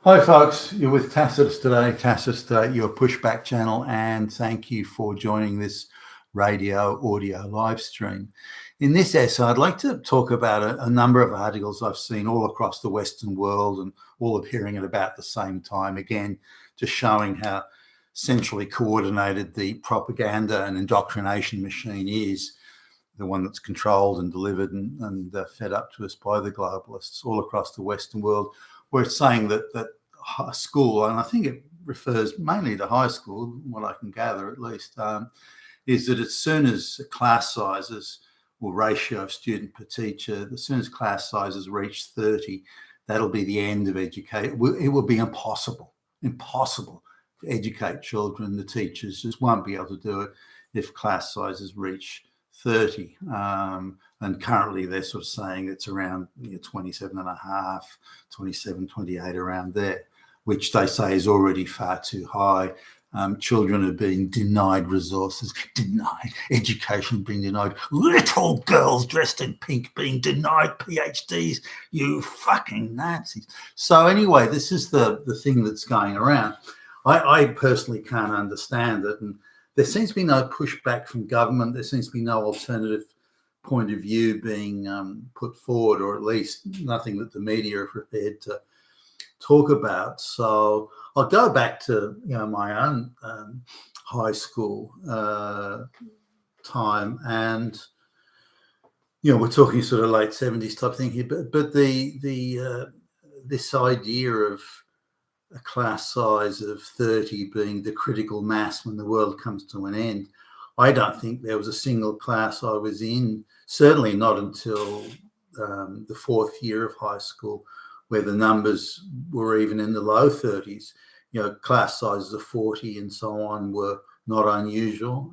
Hi, folks. You're with Tacitus today. Tacitus today, your pushback channel, and thank you for joining this radio audio live stream. In this essay, I'd like to talk about a number of articles I've seen all across the Western world and all appearing at about the same time. Again, just showing how centrally coordinated the propaganda and indoctrination machine is, the one that's controlled and delivered and fed up to us by the globalists all across the Western world. We're saying that high school, and I think it refers mainly to high school, what I can gather at least, is that as soon as class sizes or ratio of student per teacher, as soon as class sizes reach 30, that'll be the end of education. It will be impossible to educate children. The teachers just won't be able to do it if class sizes reach 30. And currently they're sort of saying it's around 27 and a half, 27, 28, around there, which they say is already far too high. Children are being denied resources, denied education, being denied. Little girls dressed in pink being denied PhDs, you fucking Nazis. So anyway, this is the thing that's going around. I personally can't understand it. And there seems to be no pushback from government. There seems to be no alternative point of view being put forward, or at least nothing that the media are prepared to talk about. So I'll go back to my own high school time, and we're talking sort of late 70s type thing here. But this idea of a class size of 30 being the critical mass when the world comes to an end, I don't think there was a single class I was in, certainly not until the fourth year of high school, where the numbers were even in the low 30s. Class sizes of 40 and so on were not unusual.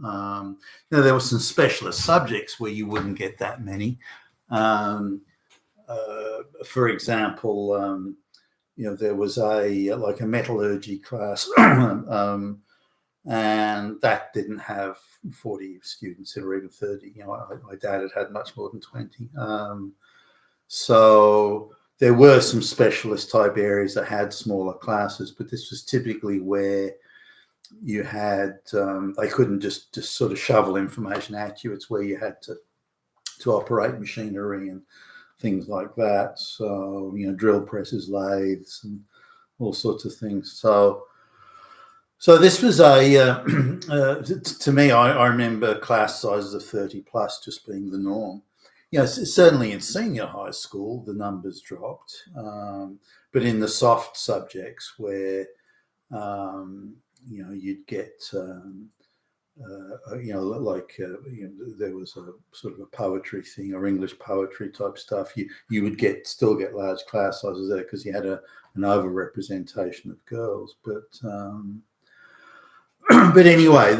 There were some specialist subjects where you wouldn't get that many. For example, there was a metallurgy class, and that didn't have 40 students or even 30. I doubt it had much more than 20. So there were some specialist type areas that had smaller classes, but this was typically where you had, they couldn't just sort of shovel information at you. It's where you had to operate machinery and things like that. So, drill presses, lathes, and all sorts of things. So this was to me, I remember class sizes of 30 plus just being the norm. Certainly in senior high school, the numbers dropped. But in the soft subjects where, you'd get, there was a sort of a poetry thing or English poetry type stuff, you would still get large class sizes there because you had an overrepresentation of girls. But anyway,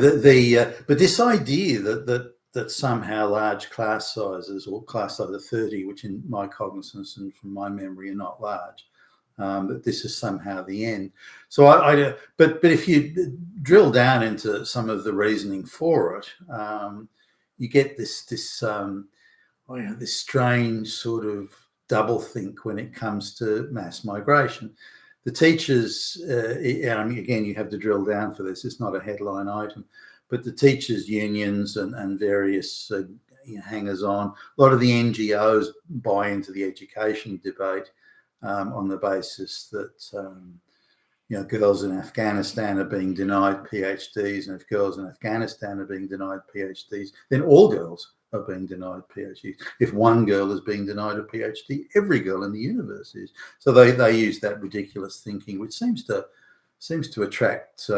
but this idea that somehow large class sizes, or class size of 30, which in my cognizance and from my memory are not large, that this is somehow the end. So but if you drill down into some of the reasoning for it, you get this strange sort of doublethink when it comes to mass migration. The teachers, and again, you have to drill down for this. It's not a headline item, but the teachers' unions and various hangers-on, a lot of the NGOs buy into the education debate on the basis that girls in Afghanistan are being denied PhDs, and if girls in Afghanistan are being denied PhDs, then all girls are being denied PhDs. If one girl is being denied a PhD, every girl in the universe is. So they use that ridiculous thinking, which seems to attract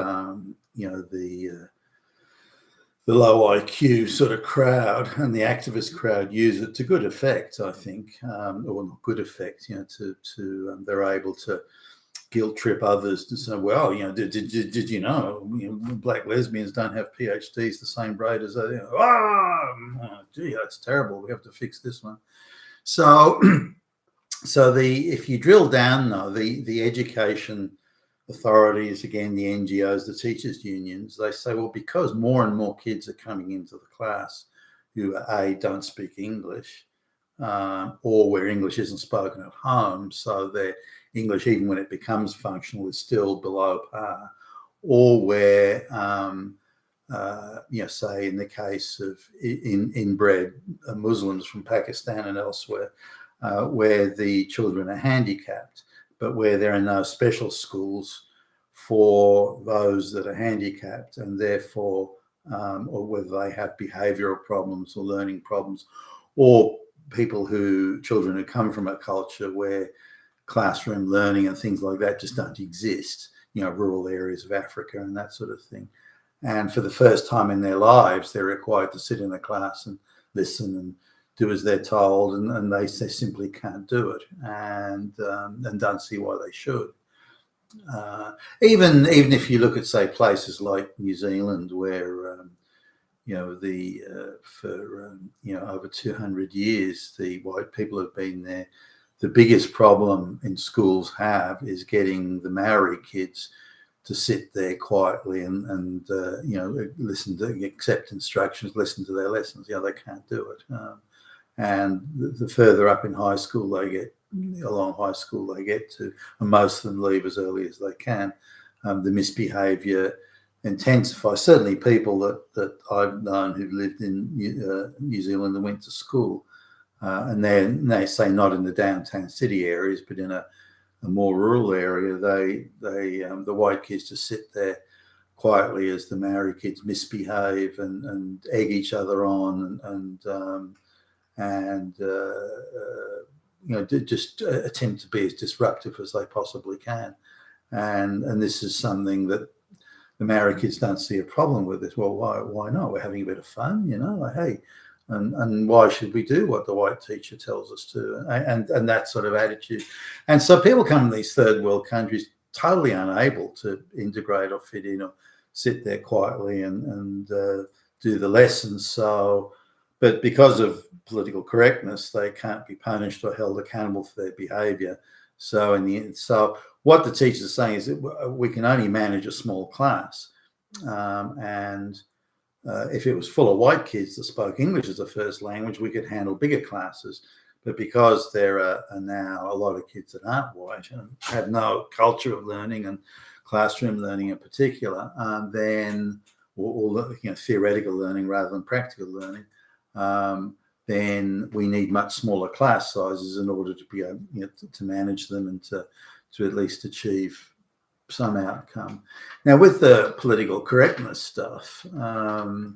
the low IQ sort of crowd, and the activist crowd use it to good effect, I think, or not good effect. They're able to guilt trip others to say, well, did you know, black lesbians don't have PhDs the same rate as they? Gee, that's terrible. We have to fix this one. So if you drill down though, the education authorities, again, the NGOs, the teachers' unions, they say, well, because more and more kids are coming into the class who don't speak English, or where English isn't spoken at home, so they're English, even when it becomes functional, is still below par, or where, say in the case of inbred Muslims from Pakistan and elsewhere, where the children are handicapped, but where there are no special schools for those that are handicapped, and therefore, or whether they have behavioural problems or learning problems, or children who come from a culture where classroom learning and things like that just don't exist, rural areas of Africa and that sort of thing. And for the first time in their lives, they're required to sit in a class and listen and do as they're told, and they simply can't do it, and don't see why they should. Even if you look at, say, places like New Zealand, where for over 200 years the white people have been there, the biggest problem in schools is getting the Maori kids to sit there quietly and listen to, accept instructions, listen to their lessons. They can't do it. And the further up in high school they get, along high school they get to, and most of them leave as early as they can, the misbehaviour intensifies. Certainly people that I've known who've lived in New Zealand and went to school, and they say not in the downtown city areas, but in a more rural area, the white kids just sit there quietly as the Maori kids misbehave and egg each other on and just attempt to be as disruptive as they possibly can. And this is something that the Maori kids don't see a problem with. This. Well, why not? We're having a bit of fun, like, hey, and why should we do what the white teacher tells us to? And that sort of attitude. And so people come to these third world countries totally unable to integrate or fit in or sit there quietly and do the lessons. So, but because of political correctness, they can't be punished or held accountable for their behaviour. So in the end, what the teachers are saying is that we can only manage a small class, and if it was full of white kids that spoke English as a first language, we could handle bigger classes. But because there are now a lot of kids that aren't white and have no culture of learning and classroom learning in particular, then or theoretical learning rather than practical learning, then we need much smaller class sizes in order to be able to manage them and to at least achieve some outcome. Now, with the political correctness stuff, the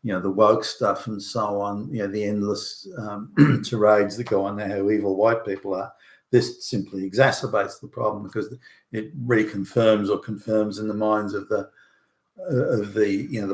woke stuff and so on, the endless tirades that go on there, how evil white people are, this simply exacerbates the problem because it reconfirms or confirms in the minds of the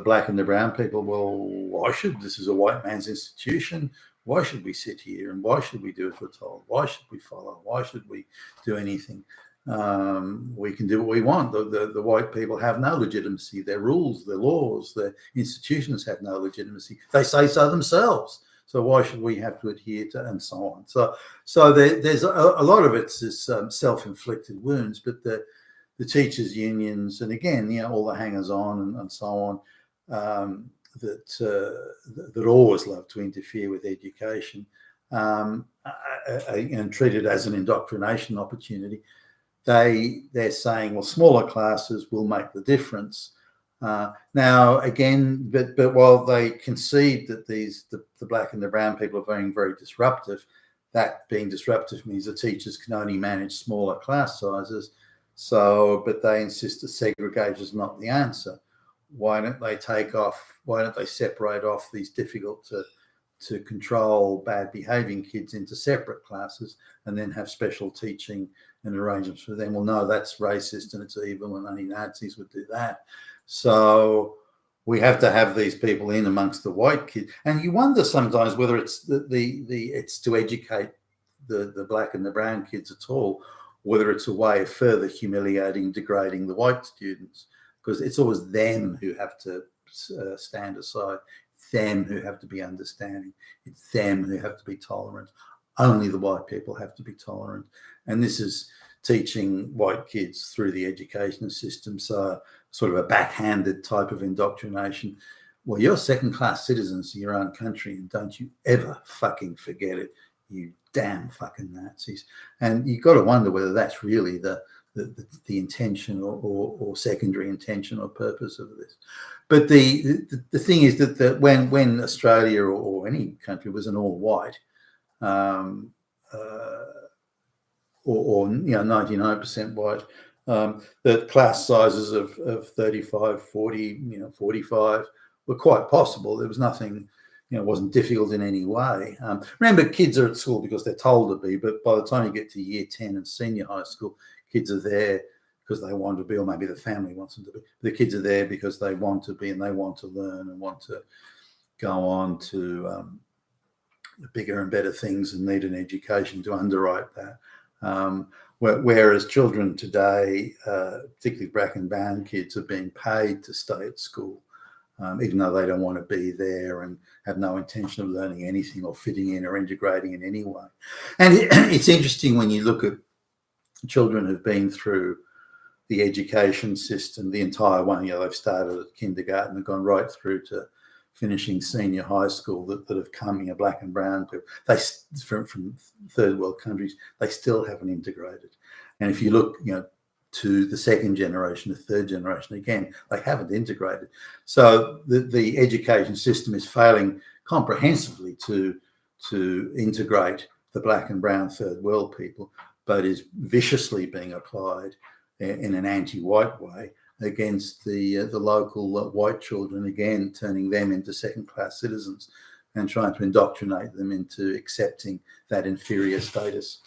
black and the brown people. Well, this is a white man's institution. Why should we sit here? And why should we do as we're told? Why should we follow? Why should we do anything? We can do what we want. The white people have no legitimacy. Their rules, their laws, their institutions have no legitimacy. They say so themselves. So why should we have to adhere to, and so on? So there's a lot of it's this self-inflicted wounds, but the teachers' unions, and again, all the hangers-on and so on, that always love to interfere with education, and treat it as an indoctrination opportunity. They're saying, well, smaller classes will make the difference. Now, again, but while they concede that the black and the brown people are being very disruptive, that being disruptive means the teachers can only manage smaller class sizes. So, but they insist that segregation is not the answer. Why don't they separate off these difficult to control bad behaving kids into separate classes and then have special teaching and arrangements for them? Well, no, that's racist and it's evil and only Nazis would do that. So we have to have these people in amongst the white kids. And you wonder sometimes whether it's it's to educate the black and the brown kids at all, whether it's a way of further humiliating, degrading the white students, because it's always them who have to stand aside, them who have to be understanding, it's them who have to be tolerant. Only the white people have to be tolerant. And this is teaching white kids through the education system, so sort of a backhanded type of indoctrination. Well, you're second-class citizens of your own country, and don't you ever fucking forget it, you damn fucking Nazis. And you've got to wonder whether that's really the intention or secondary intention or purpose of this. But the thing is that when Australia or any country was an all white, or 99% white, the class sizes of 35, 40, 45 were quite possible. There was nothing, it wasn't difficult in any way. Remember, kids are at school because they're told to be, but by the time you get to year 10 and senior high school, kids are there because they want to be, or maybe the family wants them to be. The kids are there because they want to be and they want to learn and want to go on to bigger and better things and need an education to underwrite that. Whereas children today, particularly black and brown kids, are being paid to stay at school, even though they don't want to be there and have no intention of learning anything or fitting in or integrating in any way. And it's interesting when you look at children who've been through the education system, the entire one, they've started at kindergarten and gone right through to finishing senior high school that have come, black and brown people, they from third world countries, they still haven't integrated. And if you look, to the second generation, the third generation, again, they haven't integrated. So the education system is failing comprehensively to integrate the black and brown third world people, but is viciously being applied in an anti-white way against the local white children, again, turning them into second-class citizens and trying to indoctrinate them into accepting that inferior status.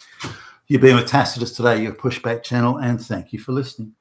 You've been with Tacitus today, your Pushback channel, and thank you for listening.